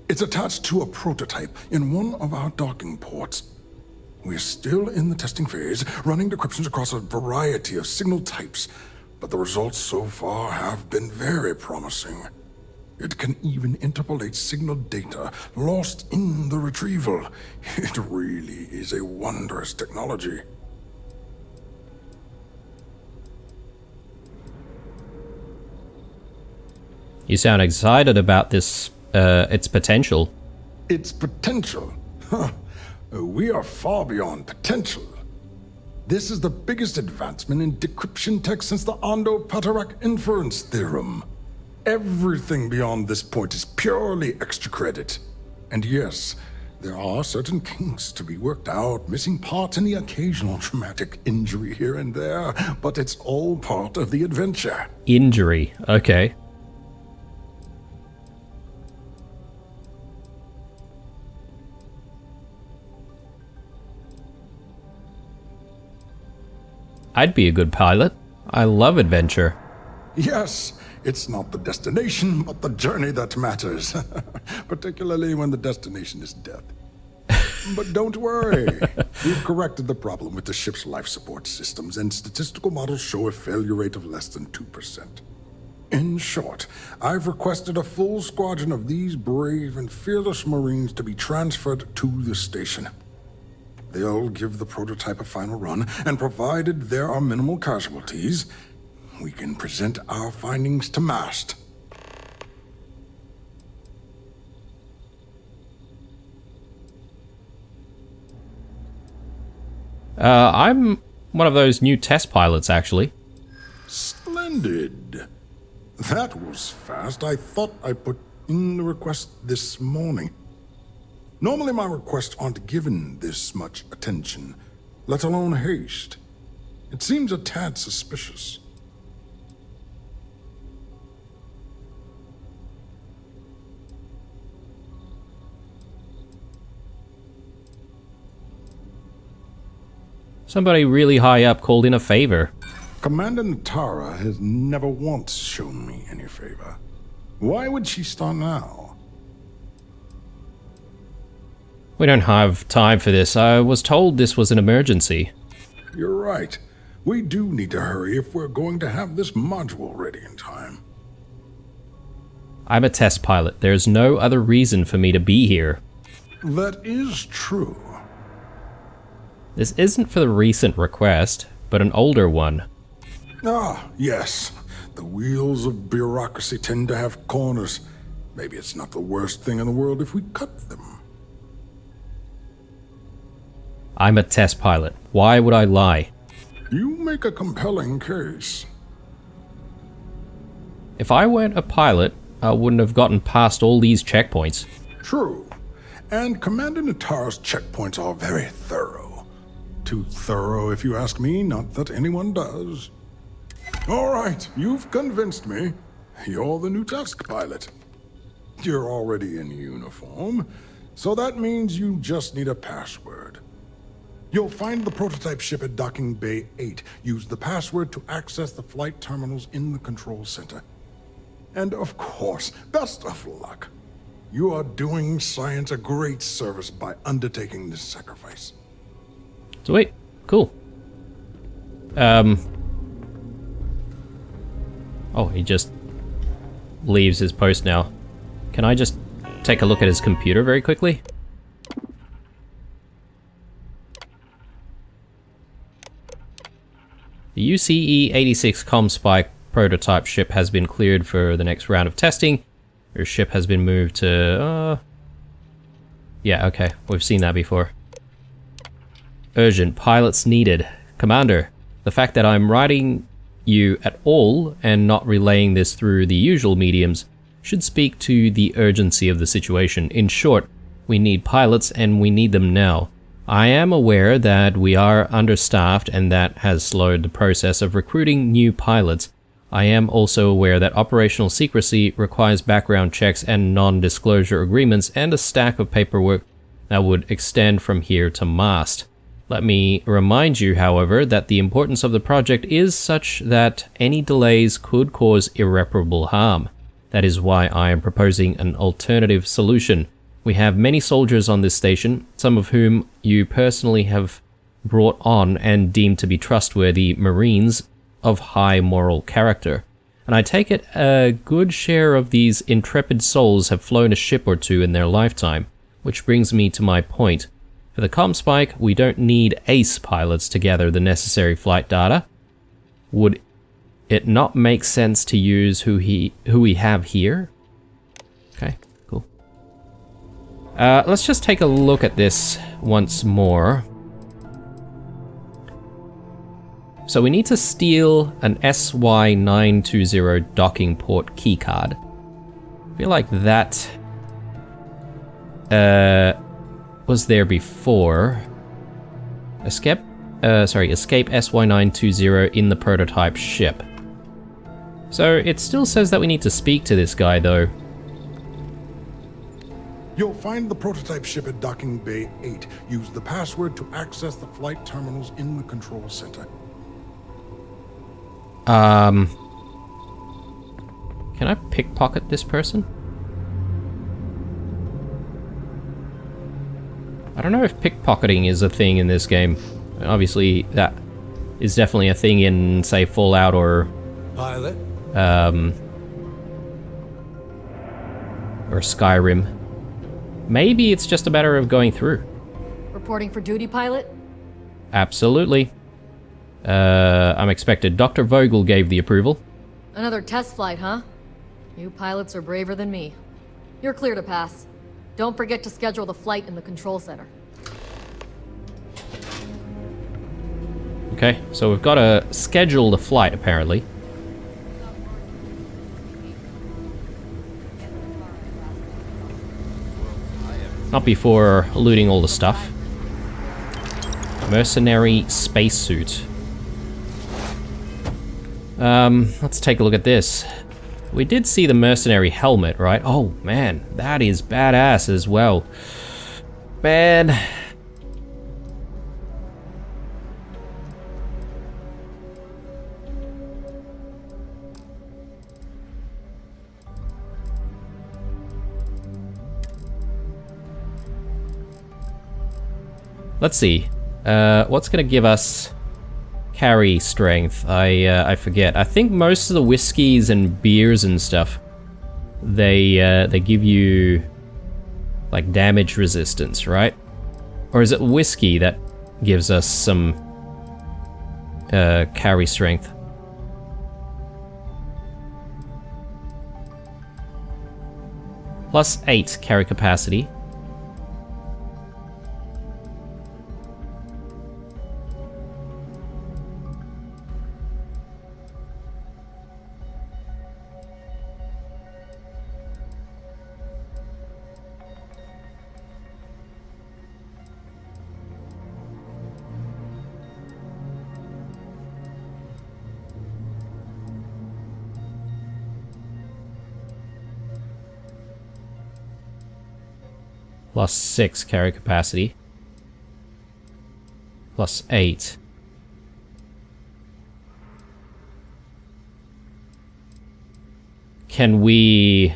It's attached to a prototype in one of our docking ports. We're still in the testing phase, running decryptions across a variety of signal types, but the results so far have been very promising. It can even interpolate signal data lost in the retrieval. It really is a wondrous technology. You sound excited about this, its potential. Its potential? Huh. We are far beyond potential. This is the biggest advancement in decryption tech since the Ondo-Patarak inference theorem. Everything beyond this point is purely extra credit. And yes, there are certain kinks to be worked out, missing parts and the occasional traumatic injury here and there, but it's all part of the adventure. Injury, okay. I'd be a good pilot. I love adventure. Yes, it's not the destination, but the journey that matters. Particularly when the destination is death. But don't worry. We've corrected the problem with the ship's life support systems, and statistical models show a failure rate of less than 2%. In short, I've requested a full squadron of these brave and fearless Marines to be transferred to the station. They'll give the prototype a final run, and provided there are minimal casualties, we can present our findings to MAST. I'm one of those new test pilots, actually. Splendid. That was fast. I thought I put in the request this morning. Normally my requests aren't given this much attention, let alone haste. It seems a tad suspicious. Somebody really high up called in a favor. Commander Natara has never once shown me any favor. Why would she start now? We don't have time for this. I was told this was an emergency. You're right. We do need to hurry if we're going to have this module ready in time. I'm a test pilot. There's no other reason for me to be here. That is true. This isn't for the recent request, but an older one. Ah, yes. The wheels of bureaucracy tend to have corners. Maybe it's not the worst thing in the world if we cut them. I'm a test pilot. Why would I lie? You make a compelling case. If I weren't a pilot, I wouldn't have gotten past all these checkpoints. True. And Commander Natara's checkpoints are very thorough. Too thorough, if you ask me, not that anyone does. All right, you've convinced me. You're the new test pilot. You're already in uniform, so that means you just need a password. You'll find the prototype ship at Docking Bay 8. Use the password to access the flight terminals in the control center. And of course, best of luck. You are doing science a great service by undertaking this sacrifice. Sweet. Cool. Oh, he just leaves his post now. Can I just take a look at his computer very quickly? The UCE-86 ComSpike prototype ship has been cleared for the next round of testing. Your ship has been moved to... Yeah, okay. We've seen that before. Urgent. Pilots needed. Commander, the fact that I'm writing you at all and not relaying this through the usual mediums should speak to the urgency of the situation. In short, we need pilots and we need them now. I am aware that we are understaffed and that has slowed the process of recruiting new pilots. I am also aware that operational secrecy requires background checks and non-disclosure agreements and a stack of paperwork that would extend from here to MAST. Let me remind you, however, that the importance of the project is such that any delays could cause irreparable harm. That is why I am proposing an alternative solution. We have many soldiers on this station, some of whom you personally have brought on and deemed to be trustworthy Marines of high moral character. And I take it a good share of these intrepid souls have flown a ship or two in their lifetime, which brings me to my point. For the ComSpike, we don't need ace pilots to gather the necessary flight data. Would it not make sense to use who we have here? Okay, cool. Let's just take a look at this once more. So we need to steal an SY920 docking port keycard. I feel like that was there before. Escape SY920 in the prototype ship. So it still says that we need to speak to this guy though. You'll find the prototype ship at Docking Bay 8. Use the password to access the flight terminals in the control center. Can I pickpocket this person? I don't know if pickpocketing is a thing in this game. Obviously, that is definitely a thing in, say, Fallout or... Pilot? Or Skyrim. Maybe it's just a matter of going through. Reporting for duty, pilot? Absolutely. I'm expected. Dr. Vogel gave the approval. Another test flight, huh? You pilots are braver than me. You're clear to pass. Don't forget to schedule the flight in the control center. Okay, so we've got to schedule the flight, apparently. Not before looting all the stuff. Mercenary spacesuit. Let's take a look at this. We did see the mercenary helmet, right? Oh, man, that is badass as well. Man. Let's see. What's gonna give us carry strength? I forget. I think most of the whiskeys and beers and stuff, they give you like damage resistance, right? Or is it whiskey that gives us some carry strength? +8 carry capacity. +6 carry capacity. +8. Can we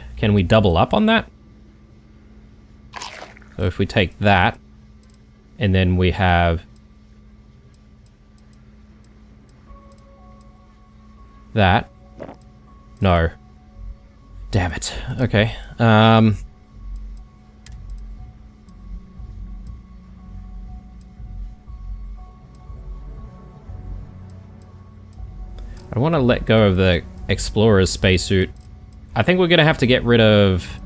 double up on that? So if we take that, and then we have that. No. Damn it. Okay. I want to let go of the Explorer's spacesuit. I think we're going to have to get rid of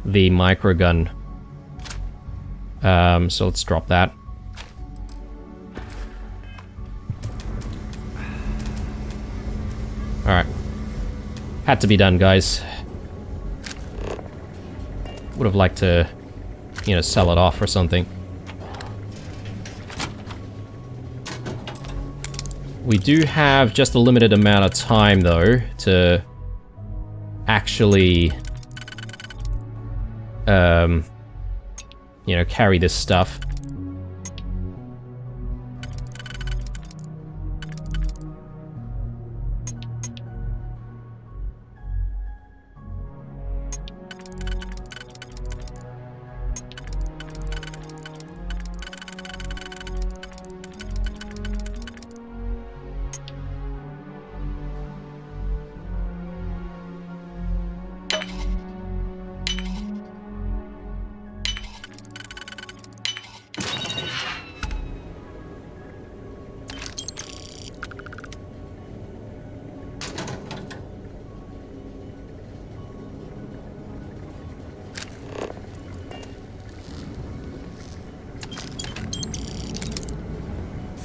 the microgun. So let's drop that. Alright. Had to be done, guys. Would have liked to, you know, sell it off or something. We do have just a limited amount of time, though, to actually, you know, carry this stuff.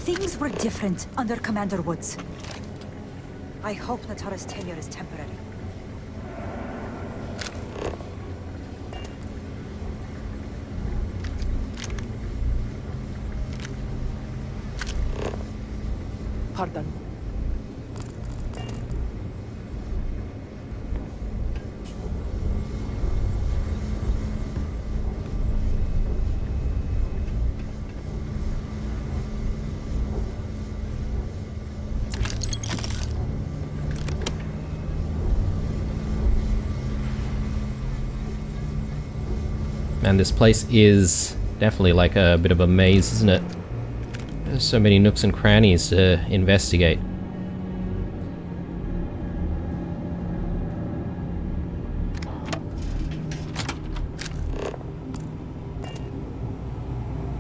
Things were different under Commander Woods. I hope Natara's tenure is temporary. Pardon. And this place is definitely like a bit of a maze, isn't it? There's so many nooks and crannies to investigate.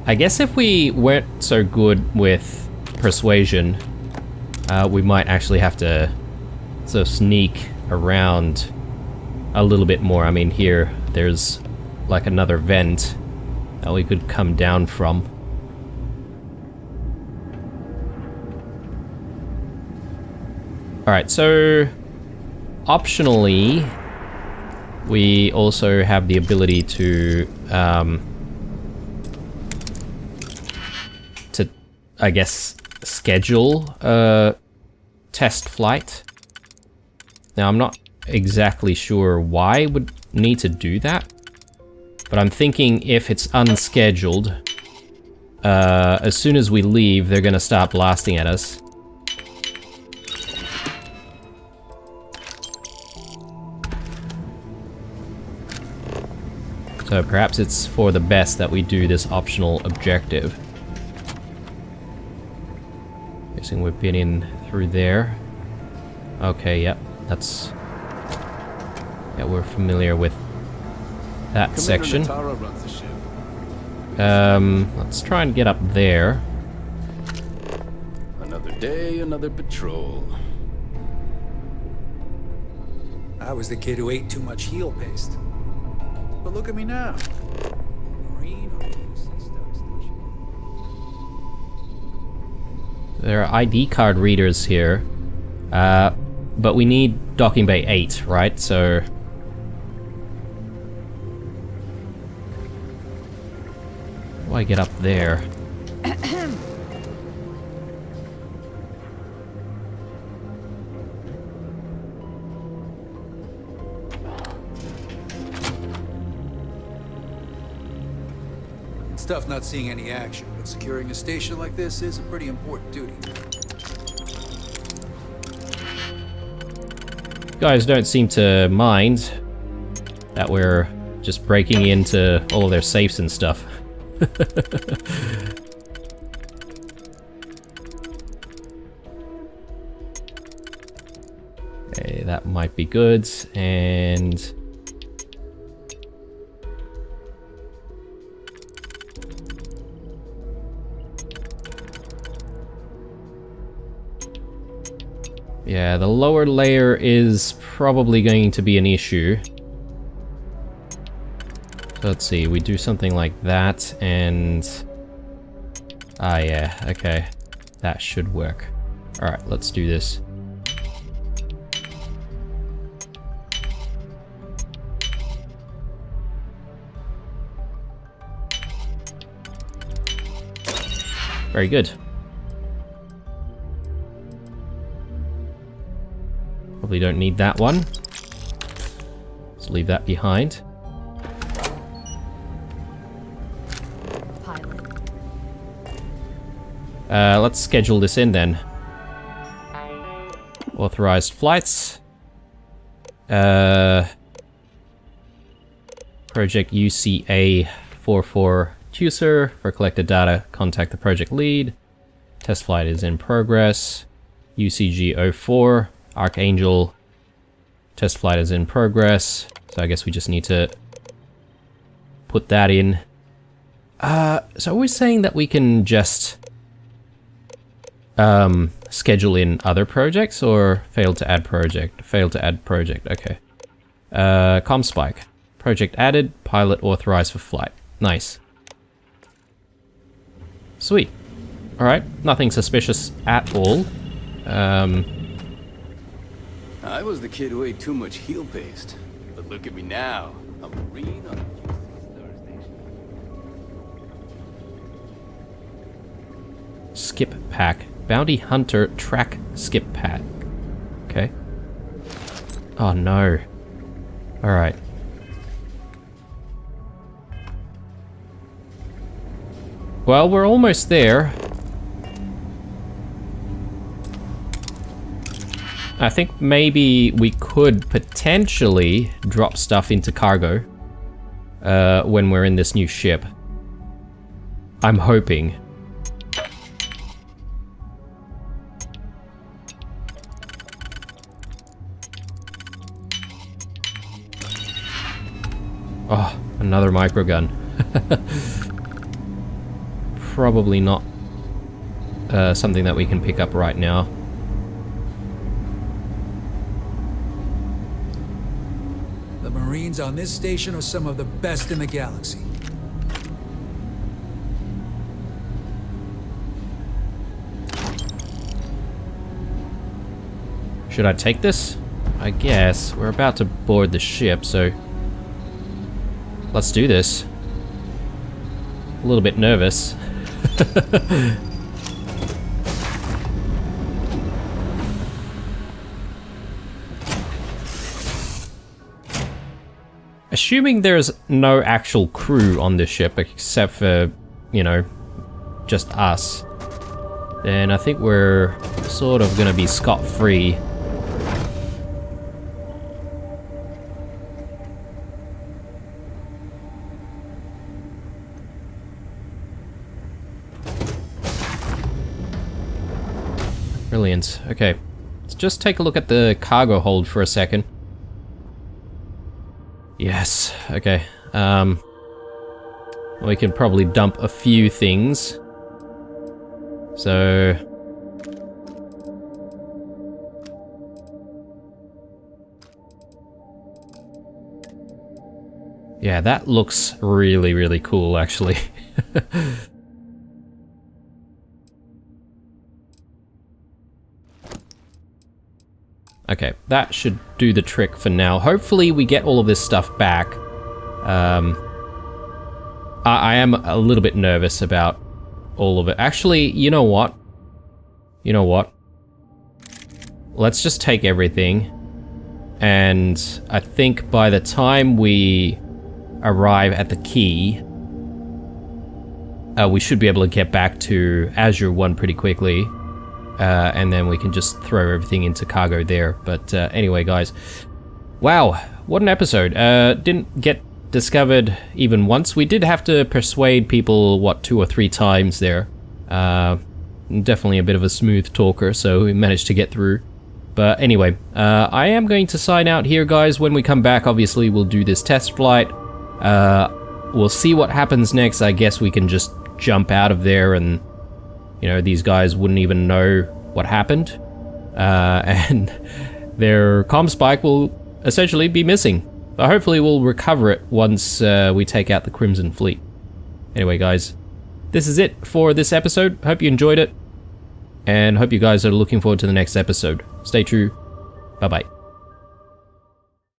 I guess if we weren't so good with persuasion, we might actually have to sort of sneak around a little bit more. I mean, here, there's like another vent that we could come down from. Alright, so optionally, we also have the ability to, I guess, schedule a test flight. Now, I'm not exactly sure why I would need to do that, but I'm thinking if it's unscheduled, as soon as we leave, they're gonna start blasting at us. So perhaps it's for the best that we do this optional objective. Guessing we've been in through there. Okay, yep, that's... yeah, we're familiar with that section. Let's try and get up there. Another day, another patrol. I was the kid who ate too much heel paste. But look at me now. There are ID card readers here, but we need docking bay 8, right? So... how do I get up there? It's tough not seeing any action, but securing a station like this is a pretty important duty. Guys don't seem to mind that we're just breaking into all of their safes and stuff. Okay, that might be good, and... yeah, the lower layer is probably going to be an issue. So let's see, we do something like that, and... ah, yeah, okay. That should work. Alright, let's do this. Very good. Probably don't need that one. Let's leave that behind. Let's schedule this in then. Authorized flights. Project UCA 44 Tucer. For collected data, contact the project lead. Test flight is in progress. UCG 04. Archangel. Test flight is in progress. So I guess we just need to put that in. So are we saying that we can just schedule in other projects, or failed to add project? Failed to add project, okay. Comspike. Project added, pilot authorized for flight. Nice. Sweet. Alright, nothing suspicious at all. I was the kid who ate too much heel paste. But look at me now. I'm a Marine on a Star Station. Skip pack. Bounty Hunter track skip pack. Okay. Oh no. Alright. Well, we're almost there. I think maybe we could potentially drop stuff into cargo. when we're in this new ship. I'm hoping. Oh, another microgun. Probably not something that we can pick up right now. The Marines on this station are some of the best in the galaxy. Should I take this? I guess. We're about to board the ship, so let's do this. A little bit nervous. Assuming there's no actual crew on this ship except for, you know, just us, then I think we're sort of gonna be scot-free. Brilliant. Okay, let's just take a look at the cargo hold for a second. Yes, okay. We can probably dump a few things. So... yeah, that looks really, really cool, actually. Okay, that should do the trick for now. Hopefully we get all of this stuff back. I am a little bit nervous about all of it. Actually, you know what? You know what? Let's just take everything. And I think by the time we arrive at the key, we should be able to get back to Azure 1 pretty quickly. And then we can just throw everything into cargo there. But anyway, guys. Wow, what an episode. Didn't get discovered even once. We did have to persuade people, what, 2 or 3 times there. Definitely a bit of a smooth talker, so we managed to get through. But anyway, I am going to sign out here, guys. When we come back, obviously, we'll do this test flight. We'll see what happens next. I guess we can just jump out of there and... you know, these guys wouldn't even know what happened. And their comm spike will essentially be missing. But hopefully we'll recover it once we take out the Crimson Fleet. Anyway, guys, this is it for this episode. Hope you enjoyed it. And hope you guys are looking forward to the next episode. Stay true. Bye-bye.